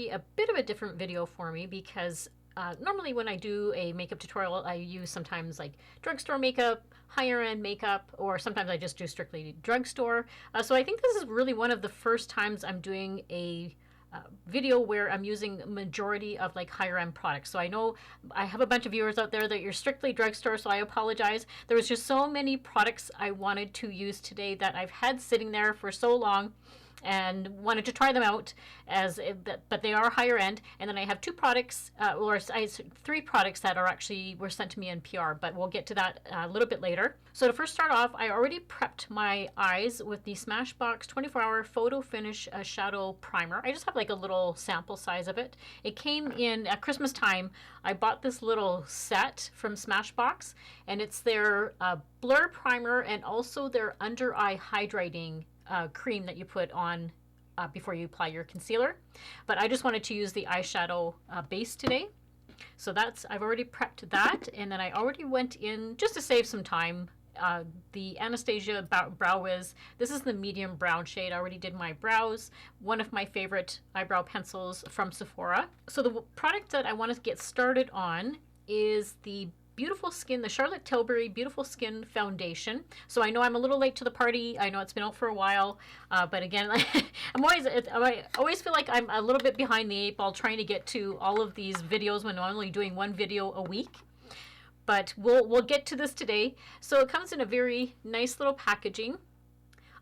be a bit of a different video for me because normally when I do a makeup tutorial, I use sometimes like drugstore makeup, higher end makeup, or sometimes I just do strictly drugstore. So I think this is really one of the first times I'm doing a video where I'm using majority of like higher end products. So I know I have a bunch of viewers out there that you're strictly drugstore, so I apologize. There was just so many products I wanted to use today that I've had sitting there for so long and wanted to try them out but they are higher end. And then I have two products three products that were sent to me in PR, but we'll get to that a little bit later. So to first start off, I already prepped my eyes with the Smashbox 24-hour photo finish shadow primer. I just have like a little sample size of it. It came in at Christmas time. I bought this little set from Smashbox, and it's their blur primer and also their under eye hydrating cream that you put on before you apply your concealer. But I just wanted to use the eyeshadow base today. So I've already prepped that, and then I already went in, just to save some time, the Anastasia Brow Wiz. This is the medium brown shade. I already did my brows. One of my favorite eyebrow pencils from Sephora. So the product that I want to get started on is the Beautiful Skin, the Charlotte Tilbury Beautiful Skin Foundation. So I know I'm a little late to the party. I know it's been out for a while, but again, I always feel like I'm a little bit behind the eight ball trying to get to all of these videos when I'm only doing one video a week. But we'll get to this today. So it comes in a very nice little packaging.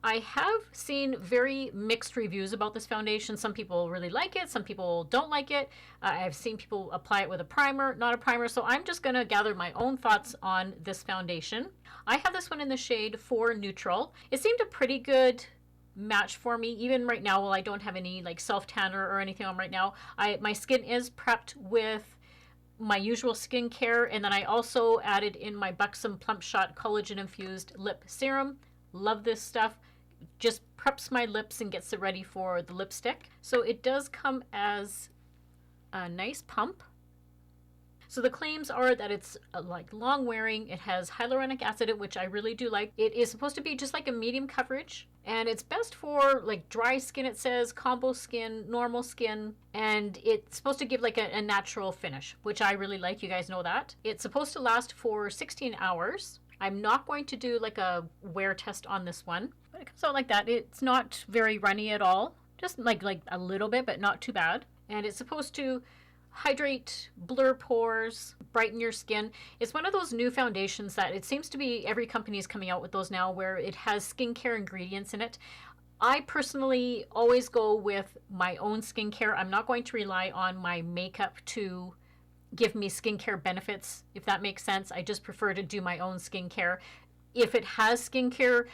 I have seen very mixed reviews about this foundation. Some people really like it, some people don't like it. I've seen people apply it with a primer, not a primer, so I'm just going to gather my own thoughts on this foundation. I have this one in the shade 4 Neutral. It seemed a pretty good match for me, even right now, while I don't have any like self-tanner or anything on right now. My skin is prepped with my usual skincare, and then I also added in my Buxom Plump Shot collagen infused lip serum. Love this stuff. Just preps my lips and gets it ready for the lipstick. So it does come as a nice pump. So the claims are that it's like long wearing. It has hyaluronic acid, which I really do like. It is supposed to be just like a medium coverage, and it's best for like dry skin, it says, combo skin, normal skin, and it's supposed to give like a natural finish, which I really like. You guys know that. It's supposed to last for 16 hours. I'm not going to do like a wear test on this one, but it comes out like that. It's not very runny at all, just like a little bit, but not too bad. And it's supposed to hydrate, blur pores, brighten your skin. It's one of those new foundations that it seems to be every company is coming out with those now, where it has skincare ingredients in it. I personally always go with my own skincare. I'm not going to rely on my makeup to give me skincare benefits, if that makes sense. I just prefer to do my own skincare. If it has skincare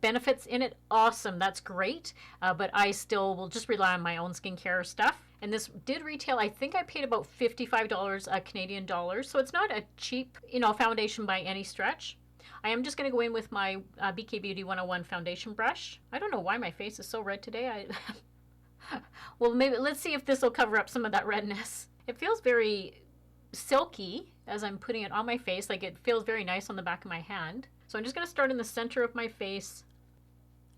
benefits in it, awesome, that's great. But I still will just rely on my own skincare stuff. And this did retail, I think I paid about $55 Canadian dollars. So it's not a cheap, foundation by any stretch. I am just going to go in with my BK Beauty 101 foundation brush. I don't know why my face is so red today. Well, maybe let's see if this will cover up some of that redness. It feels very silky as I'm putting it on my face. Like, it feels very nice on the back of my hand. So I'm just going to start in the center of my face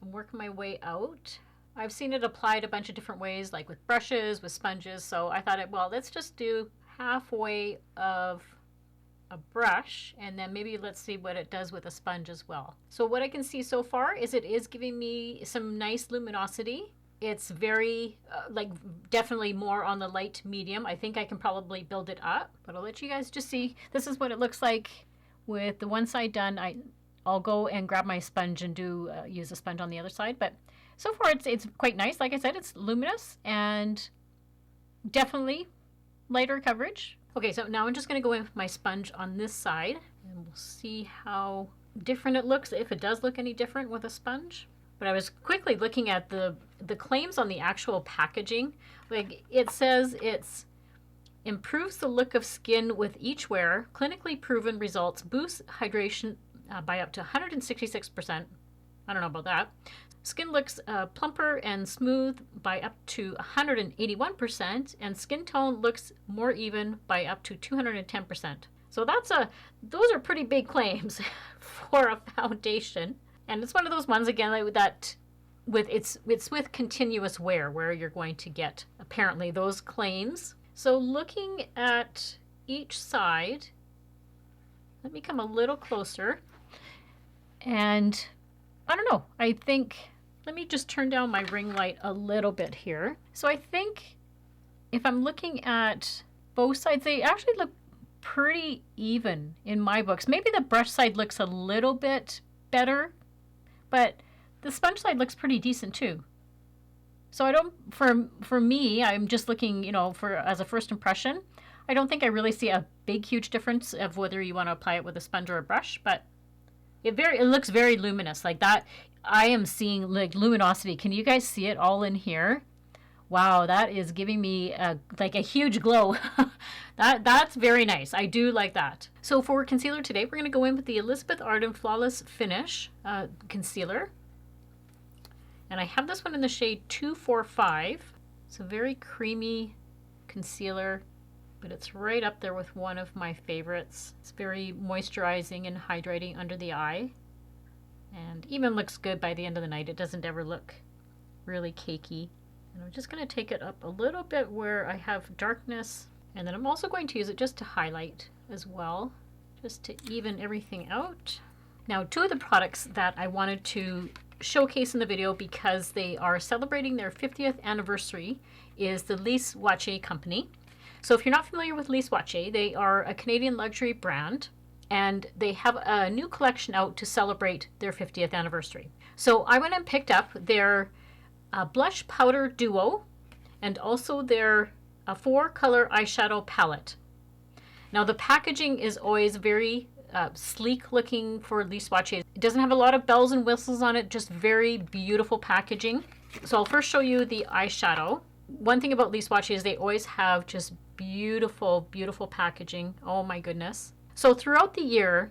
and work my way out. I've seen it applied a bunch of different ways, like with brushes, with sponges. So I thought, let's just do halfway of a brush, and then maybe let's see what it does with a sponge as well. So what I can see so far is it is giving me some nice luminosity. It's very, definitely more on the light medium. I think I can probably build it up, but I'll let you guys just see. This is what it looks like with the one side done. I'll go and grab my sponge and use a sponge on the other side. But so far, it's quite nice. Like I said, it's luminous and definitely lighter coverage. Okay, so now I'm just going to go in with my sponge on this side, and we'll see how different it looks, if it does look any different with a sponge. But I was quickly looking at the claims on the actual packaging. Like, it says it's improves the look of skin with each wear, clinically proven results, boosts hydration by up to 166%. I don't know about that. Skin looks plumper and smooth by up to 181%, and skin tone looks more even by up to 210%. So those are pretty big claims for a foundation. And it's one of those ones, again, that it's with continuous wear where you're going to get apparently those claims. So looking at each side, let me come a little closer. And I don't know, I think, let me just turn down my ring light a little bit here. So I think if I'm looking at both sides, they actually look pretty even in my books. Maybe the brush side looks a little bit better, but the sponge side looks pretty decent too. So I don't, for me, I'm just looking, you know, for as a first impression. I don't think I really see a big, huge difference of whether you want to apply it with a sponge or a brush, but it looks very luminous like that. I am seeing like luminosity. Can you guys see it all in here? Wow, that is giving me like a huge glow. That's very nice. I do like that. So for concealer today, we're going to go in with the Elizabeth Arden Flawless Finish concealer. And I have this one in the shade 245. It's a very creamy concealer, but it's right up there with one of my favorites. It's very moisturizing and hydrating under the eye. And even looks good by the end of the night. It doesn't ever look really cakey. And I'm just going to take it up a little bit where I have darkness. And then I'm also going to use it just to highlight as well, just to even everything out. Now, two of the products that I wanted to showcase in the video because they are celebrating their 50th anniversary is the Lise Watier company. So if you're not familiar with Lise Watier, they are a Canadian luxury brand, and they have a new collection out to celebrate their 50th anniversary. So I went and picked up their blush powder duo and also their 4-color eyeshadow palette. Now the packaging is always very sleek looking for Lise Watier. It doesn't have a lot of bells and whistles on it, just very beautiful packaging. So I'll first show you the eyeshadow. One thing about Lise Watier is they always have just beautiful, beautiful packaging. Oh my goodness. So throughout the year,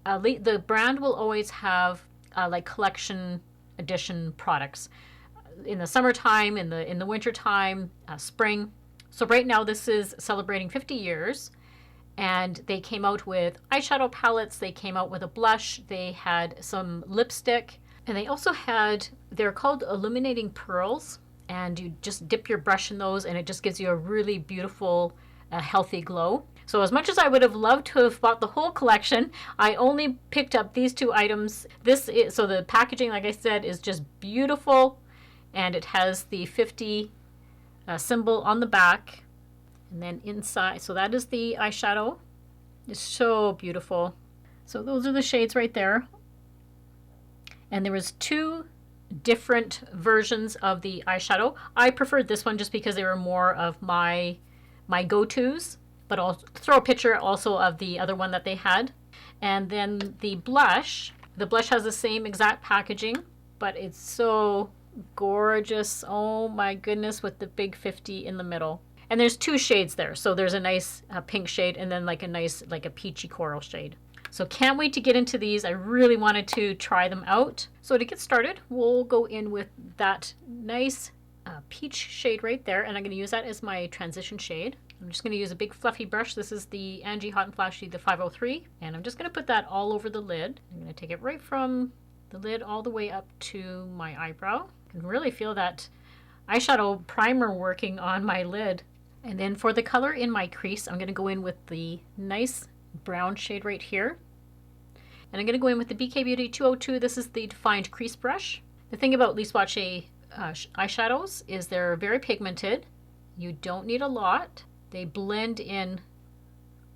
the brand will always have like collection edition products. In the summertime, in the wintertime, spring. So right now this is celebrating 50 years. And they came out with eyeshadow palettes, they came out with a blush, they had some lipstick, and they also had, they're called illuminating pearls, and you just dip your brush in those and it just gives you a really beautiful, healthy glow. So as much as I would have loved to have bought the whole collection, I only picked up these two items. So the packaging, like I said, is just beautiful, and it has the 50 symbol on the back. And then inside, so that is the eyeshadow. It's so beautiful. So those are the shades right there. And there was 2 different versions of the eyeshadow. I preferred this one just because they were more of my go-tos. But I'll throw a picture also of the other one that they had. And then the blush has the same exact packaging, but it's so gorgeous. Oh my goodness, with the big 50 in the middle. And there's 2 shades there. So there's a nice pink shade and then like a nice, like a peachy coral shade. So can't wait to get into these. I really wanted to try them out. So to get started, we'll go in with that nice peach shade right there. And I'm going to use that as my transition shade. I'm just going to use a big fluffy brush. This is the Angie Hot and Flashy, the 503. And I'm just going to put that all over the lid. I'm going to take it right from the lid all the way up to my eyebrow. I can really feel that eyeshadow primer working on my lid. And then for the color in my crease, I'm going to go in with the nice brown shade right here. And I'm going to go in with the BK Beauty 202. This is the defined crease brush. The thing about Lise Watier eyeshadows is they're very pigmented. You don't need a lot. They blend in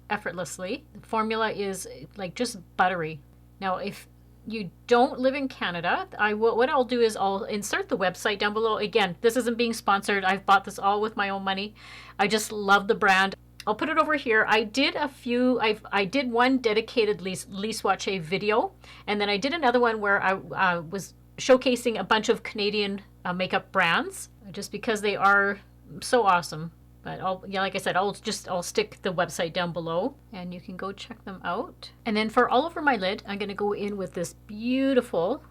effortlessly. The formula is like just buttery. Now, if you don't live in Canada, what I'll do is I'll insert the website down below. Again, this isn't being sponsored. I've bought this all with my own money. I just love the brand. I'll put it over here. I did I did one dedicated Lise Watier video, and then I did another one where I was showcasing a bunch of Canadian makeup brands, just because they are so awesome. But like I said, I'll stick the website down below and you can go check them out. And then for all over my lid, I'm going to go in with this beautiful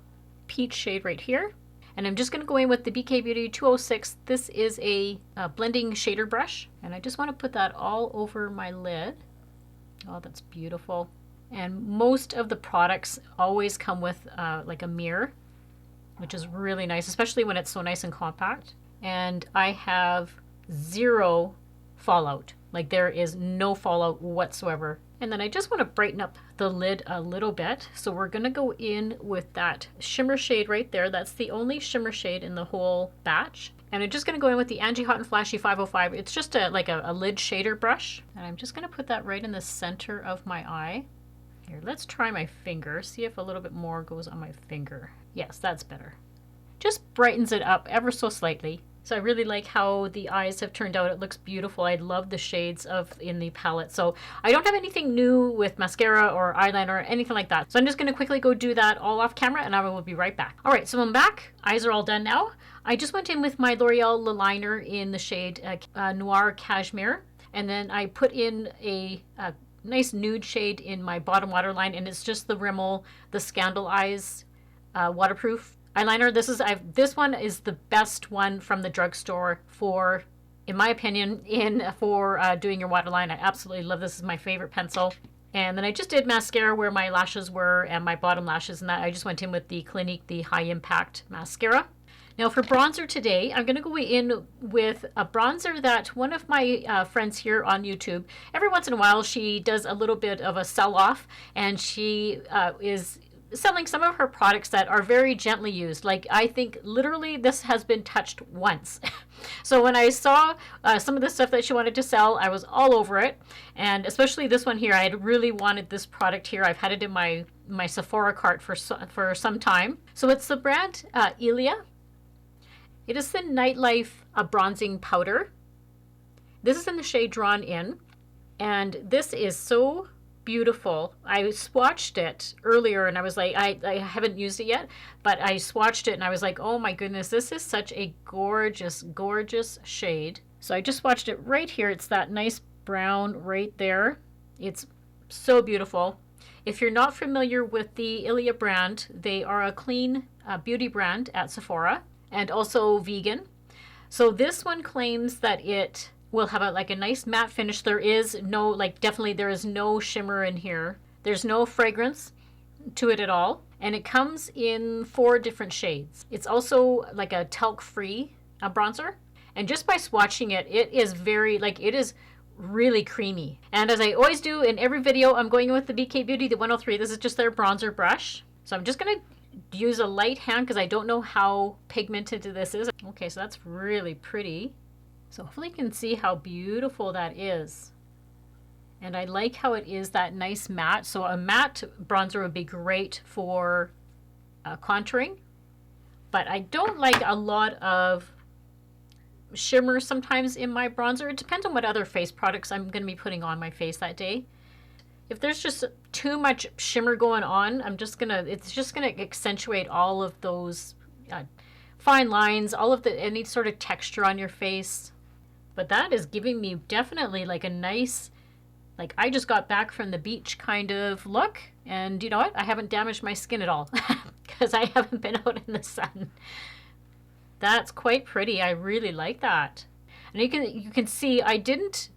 peach shade right here. And I'm just going to go in with the BK Beauty 206. This is a blending shader brush. And I just want to put that all over my lid. Oh, that's beautiful. And most of the products always come with like a mirror. which is really nice, especially when it's so nice and compact. And I have zero fallout. Like there is no fallout whatsoever. And then I just want to brighten up the lid a little bit. So we're going to go in with that shimmer shade right there. That's the only shimmer shade in the whole batch. And I'm just going to go in with the Angie Hot and Flashy 505. It's just like a lid shader brush. And I'm just going to put that right in the center of my eye. Here, let's try my finger. See if a little bit more goes on my finger. Yes, that's better. Just brightens it up ever so slightly. So I really like how the eyes have turned out. It looks beautiful. I love the shades in the palette. So I don't have anything new with mascara or eyeliner or anything like that. So I'm just going to quickly go do that all off camera and I will be right back. All right, so I'm back. Eyes are all done now. I just went in with my L'Oreal liner in the shade Noir Cashmere. And then I put in a nice nude shade in my bottom waterline. And it's just the Rimmel, the Scandal Eyes waterproof eyeliner. This one is the best one from the drugstore for, in my opinion, for doing your waterline. I absolutely love this. This is my favorite pencil. And then I just did mascara where my lashes were and my bottom lashes, and that I just went in with the Clinique, the High Impact Mascara. Now for bronzer today, I'm going to go in with a bronzer that one of my friends here on YouTube, every once in a while she does a little bit of a sell-off, and she is selling some of her products that are very gently used. Like, I think literally this has been touched once. So when I saw some of the stuff that she wanted to sell, I was all over it. And especially this one here, I had really wanted this product here. I've had it in my Sephora cart for some time. So it's the brand Ilia. It is the Nightlife bronzing powder. This is in the shade Drawn In. And this is so beautiful. I swatched it earlier and I was like, I haven't used it yet, but I swatched it and I was like, oh my goodness, this is such a gorgeous, gorgeous shade. So I just swatched it right here. It's that nice brown right there. It's so beautiful. If you're not familiar with the Ilia brand, they are a clean beauty brand at Sephora and also vegan. So this one claims that it will have a nice matte finish. There is no, definitely there is no shimmer in here. There's no fragrance to it at all. And it comes in 4 different shades. It's also like a talc-free bronzer. And just by swatching it, it is it is really creamy. And as I always do in every video, I'm going with the BK Beauty, the 103. This is just their bronzer brush. So I'm just going to use a light hand because I don't know how pigmented this is. Okay, so that's really pretty. So hopefully you can see how beautiful that is. And I like how it is that nice matte. So a matte bronzer would be great for contouring. But I don't like a lot of shimmer sometimes in my bronzer. It depends on what other face products I'm going to be putting on my face that day. If there's just too much shimmer going on, it's just going to accentuate all of those fine lines, any sort of texture on your face. But that is giving me definitely like a nice, I just got back from the beach kind of look. And you know what? I haven't damaged my skin at all because I haven't been out in the sun. That's quite pretty. I really like that. And you can see I didn't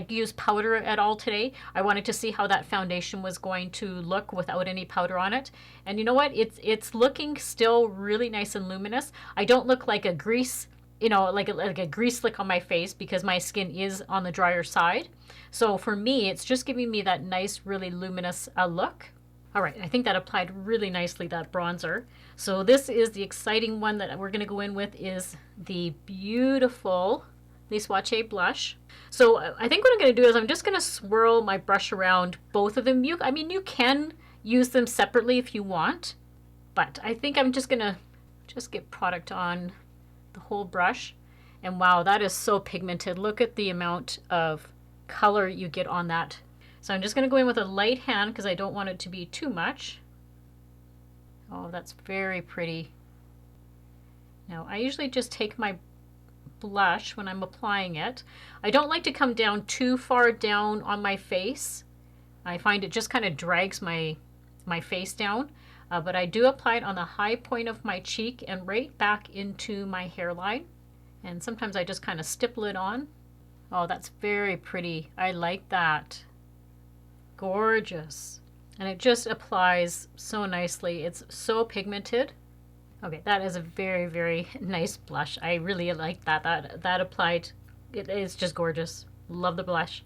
use powder at all today. I wanted to see how that foundation was going to look without any powder on it. And you know what? It's looking still really nice and luminous. I don't look like a grease, like a grease slick on my face because my skin is on the drier side. So for me, it's just giving me that nice, really luminous look. All right, I think that applied really nicely, that bronzer. So this is the exciting one that we're going to go in with is the beautiful Lise Watier blush. So I think what I'm going to do is I'm just going to swirl my brush around both of them. You can use them separately if you want, but I think I'm just going to get product on the whole brush. And wow, that is so pigmented. Look at the amount of color you get on that. So I'm just going to go in with a light hand because I don't want it to be too much. Oh, that's very pretty. Now, I usually just take my blush when I'm applying it. I don't like to come down too far down on my face. I find it just kind of drags my face down. But I do apply it on the high point of my cheek and right back into my hairline. And sometimes I just kind of stipple it on. Oh, that's very pretty. I like that. Gorgeous. And it just applies so nicely. It's so pigmented. Okay, that is a very, very nice blush. I really like that. That applied, it is just gorgeous. Love the blush.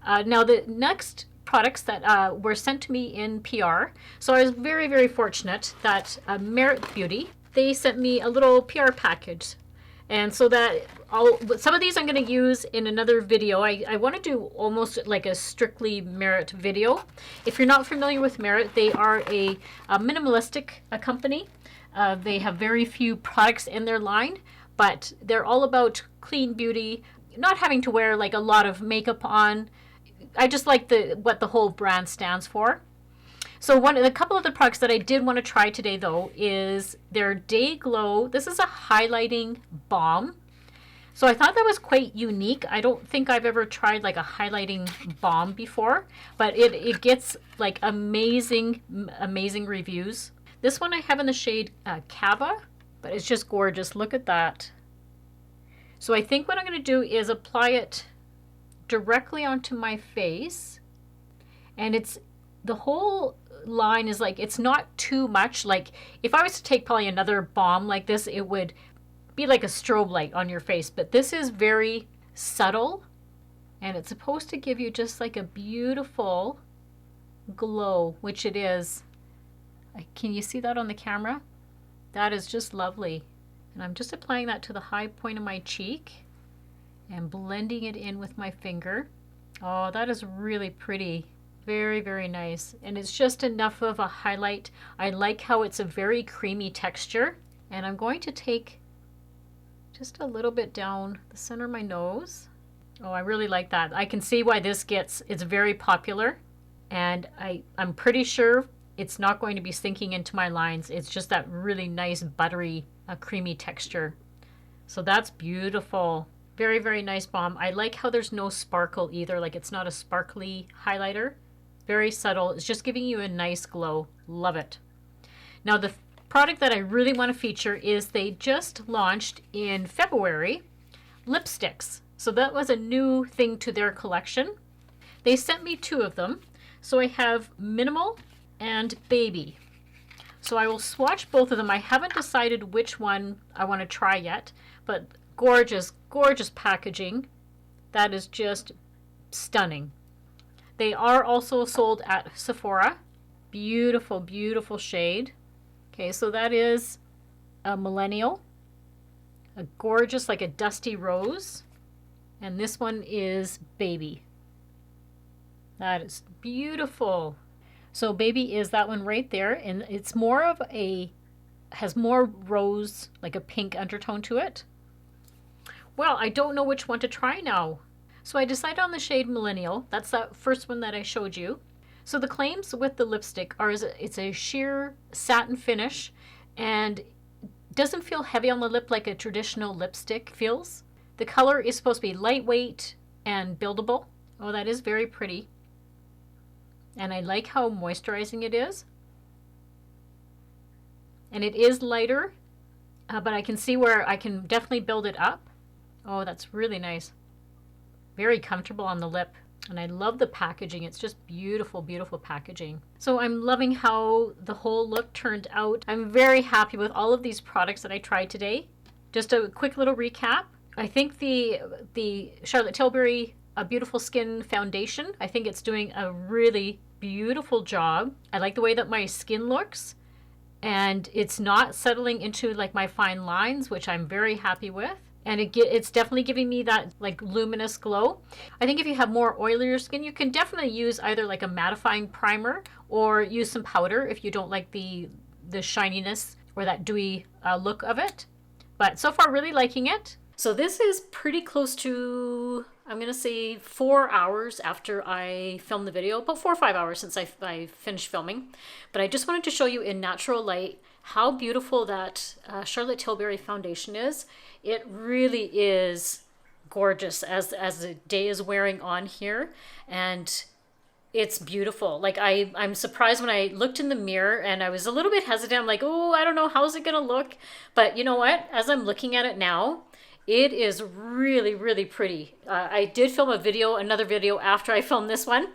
Now the next products that were sent to me in PR. So I was very, very fortunate that Merit Beauty, they sent me a little PR package. And so that some of these I'm going to use in another video. I want to do almost like a strictly Merit video. If you're not familiar with Merit, they are a minimalistic company. They have very few products in their line, but they're all about clean beauty, not having to wear like a lot of makeup on. I just like what the whole brand stands for. So a couple of the products that I did want to try today though is their Day Glow. This is a highlighting balm. So I thought that was quite unique. I don't think I've ever tried like a highlighting balm before, but it gets like amazing reviews. This one I have in the shade Cava, but it's just gorgeous. Look at that. So I think what I'm going to do is apply it directly onto my face, and the whole line is like, it's not too much. Like if I was to take probably another balm like this, it would be like a strobe light on your face, but this is very subtle and it's supposed to give you just like a beautiful glow, which it is. Can you see that on the camera? That is just lovely. And I'm just applying that to the high point of my cheek and blending it in with my finger. Oh, that is really pretty. Very, very nice. And it's just enough of a highlight. I like how it's a very creamy texture. And I'm going to take just a little bit down the center of my nose. Oh, I really like that. I can see why it's very popular. And I'm pretty sure it's not going to be sinking into my lines. It's just that really nice, buttery, creamy texture. So that's beautiful. Very, very nice balm. I like how there's no sparkle either. Like it's not a sparkly highlighter. Very subtle. It's just giving you a nice glow. Love it. Now the product that I really want to feature is they just launched in February lipsticks. So that was a new thing to their collection. They sent me 2 of them. So I have Minimal and Baby. So I will swatch both of them. I haven't decided which one I want to try yet, but gorgeous, gorgeous packaging. That is just stunning. They are also sold at Sephora. Beautiful, beautiful shade. Okay, so that is a Millennial. A gorgeous, like a dusty rose. And this one is Baby. That is beautiful. So Baby is that one right there. And it's more of has more rose, like a pink undertone to it. Well, I don't know which one to try now. So I decided on the shade Millennial. That's that first one that I showed you. So the claims with the lipstick are it's a sheer satin finish and doesn't feel heavy on the lip like a traditional lipstick feels. The color is supposed to be lightweight and buildable. Oh, that is very pretty. And I like how moisturizing it is. And it is lighter, but I can see where I can definitely build it up. Oh, that's really nice. Very comfortable on the lip. And I love the packaging. It's just beautiful, beautiful packaging. So I'm loving how the whole look turned out. I'm very happy with all of these products that I tried today. Just a quick little recap. I think the Charlotte Tilbury Beautiful Skin Foundation, I think it's doing a really beautiful job. I like the way that my skin looks. And it's not settling into like my fine lines, which I'm very happy with. And it's definitely giving me that like luminous glow. I think if you have more oilier skin, you can definitely use either like a mattifying primer or use some powder if you don't like the shininess or that dewy look of it. But so far, really liking it. So this is pretty close to, I'm going to say 4 hours after I filmed the video, about 4 or 5 hours since I finished filming. But I just wanted to show you in natural light how beautiful that Charlotte Tilbury foundation is. It really is gorgeous as the day is wearing on here, and it's beautiful. Like I'm surprised when I looked in the mirror and I was a little bit hesitant. I'm like, oh, I don't know, how's it gonna look? But you know what? As I'm looking at it now, it is really, really pretty. I did film another video after I filmed this one,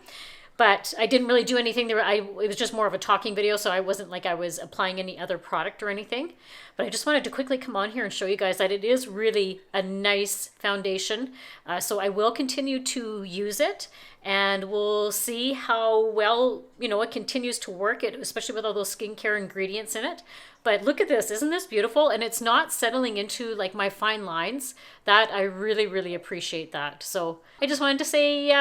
but I didn't really do anything there. It was just more of a talking video, so I wasn't like I was applying any other product or anything. But I just wanted to quickly come on here and show you guys that it is really a nice foundation. So I will continue to use it, and we'll see how well, you know, it continues to work, especially with all those skincare ingredients in it. But look at this, isn't this beautiful? And it's not settling into like my fine lines. That I really, really appreciate that. So I just wanted to say,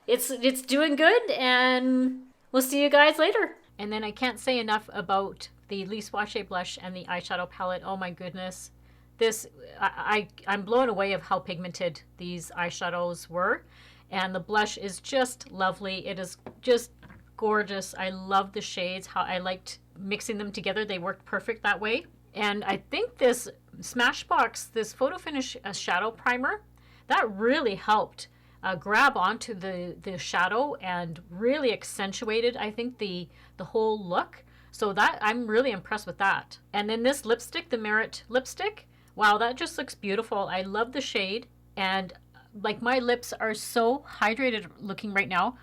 it's doing good, and we'll see you guys later. And then I can't say enough about the Lise Watier blush and the eyeshadow palette. Oh my goodness. This, I'm blown away of how pigmented these eyeshadows were. And the blush is just lovely. It is just gorgeous. I love the shades, how I liked mixing them together. They worked perfect that way. And I think this Smashbox, this Photo Finish shadow primer, that really helped grab onto the shadow and really accentuated, I think, the whole look. So that, I'm really impressed with that. And then this lipstick, the Merit lipstick, wow, that just looks beautiful. I love the shade, and like my lips are so hydrated looking right now,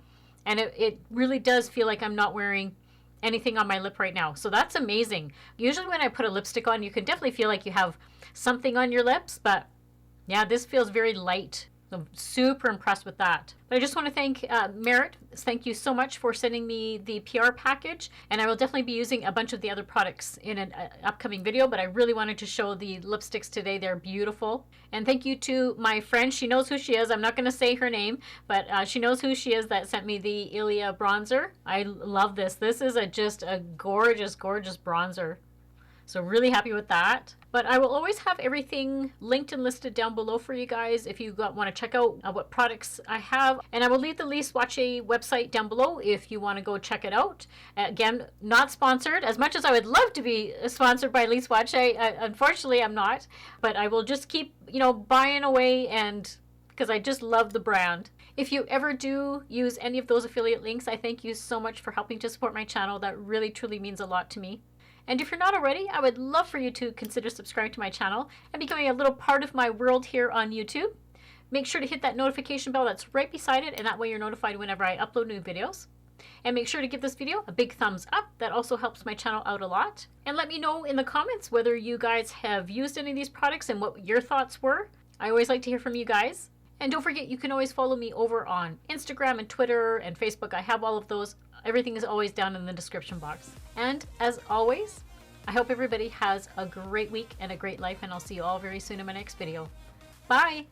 and it really does feel like I'm not wearing anything on my lip right now. So that's amazing. Usually when I put a lipstick on, you can definitely feel like you have something on your lips, but yeah, this feels very light. I'm super impressed with that. But I just want to thank Merit. Thank you so much for sending me the PR package. And I will definitely be using a bunch of the other products in an upcoming video. But I really wanted to show the lipsticks today. They're beautiful. And thank you to my friend. She knows who she is. I'm not going to say her name, but she knows who she is, that sent me the Ilia bronzer. I love this. This is just a gorgeous, gorgeous bronzer. So really happy with that. But I will always have everything linked and listed down below for you guys if you want to check out what products I have. And I will leave the Lise Watier website down below if you want to go check it out. Again, not sponsored. As much as I would love to be sponsored by Lise Watier, unfortunately I'm not. But I will just keep, you know, buying away, and because I just love the brand. If you ever do use any of those affiliate links, I thank you so much for helping to support my channel. That really, truly means a lot to me. And if you're not already, I would love for you to consider subscribing to my channel and becoming a little part of my world here on YouTube. Make sure to hit that notification bell that's right beside it, and that way you're notified whenever I upload new videos. And make sure to give this video a big thumbs up. That also helps my channel out a lot. And let me know in the comments whether you guys have used any of these products and what your thoughts were. I always like to hear from you guys. And don't forget, you can always follow me over on Instagram and Twitter and Facebook. I have all of those. Everything is always down in the description box. And as always, I hope everybody has a great week and a great life, and I'll see you all very soon in my next video. Bye!